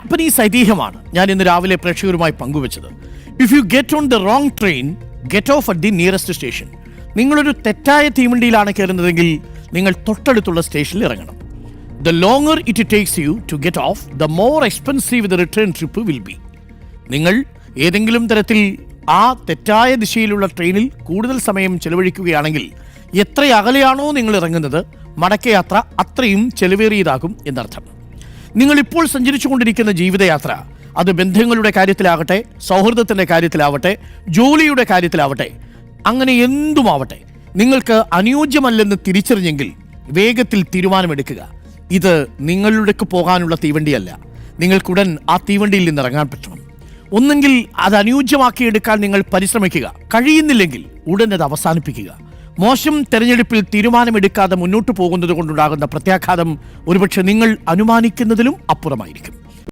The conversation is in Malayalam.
ജാപ്പനീസ് ഐതിഹ്യമാണ് ഞാൻ ഇന്ന് രാവിലെ പ്രേക്ഷകരുമായി പങ്കുവച്ചത്. If you get on the wrong train, get off at the nearest station. നിങ്ങളൊരു തെറ്റായ തീവണ്ടിയിലാണ് കയറുന്നതെങ്കിൽ നിങ്ങൾ തൊട്ടടുത്തുള്ള സ്റ്റേഷനിൽ ഇറങ്ങണം. The longer it takes you to get off, the more expensive the return trip will be. നിങ്ങൾ ഏതെങ്കിലും തരത്തിൽ ആ തെറ്റായ ദിശയിലുള്ള ട്രെയിനിൽ കൂടുതൽ സമയം ചെലവഴിക്കുകയാണെങ്കിൽ എത്ര അകലെയാണോ നിങ്ങൾ ഇറങ്ങുന്നത്, മടക്കയാത്ര അത്രയും ചെലവേറിയതാകും എന്നർത്ഥം. നിങ്ങളിപ്പോൾ സഞ്ചരിച്ചുകൊണ്ടിരിക്കുന്ന ജീവിതയാത്ര, അത് ബന്ധങ്ങളുടെ കാര്യത്തിലാകട്ടെ, സൗഹൃദത്തിൻ്റെ കാര്യത്തിലാവട്ടെ, ജോലിയുടെ കാര്യത്തിലാവട്ടെ, അങ്ങനെ എന്തുമാവട്ടെ, നിങ്ങൾക്ക് അനുയോജ്യമല്ലെന്ന് തിരിച്ചറിഞ്ഞെങ്കിൽ വേഗത്തിൽ തീരുമാനമെടുക്കുക. ഇത് നിങ്ങളിലേക്ക് പോകാനുള്ള തീവണ്ടിയല്ല. നിങ്ങൾക്കുടൻ ആ തീവണ്ടിയിൽ നിന്ന് ഇറങ്ങാൻ പറ്റണം. ഒന്നെങ്കിൽ അത് അനുയോജ്യമാക്കിയെടുക്കാൻ നിങ്ങൾ പരിശ്രമിക്കുക. കഴിയുന്നില്ലെങ്കിൽ ഉടൻ അത് അവസാനിപ്പിക്കുക. മോശം തെരഞ്ഞെടുപ്പിൽ തീരുമാനമെടുക്കാതെ മുന്നോട്ട് പോകുന്നത് കൊണ്ടുണ്ടാകുന്ന പ്രത്യാഘാതം ഒരുപക്ഷെ നിങ്ങൾ അനുമാനിക്കുന്നതിലും അപ്പുറമായിരിക്കും.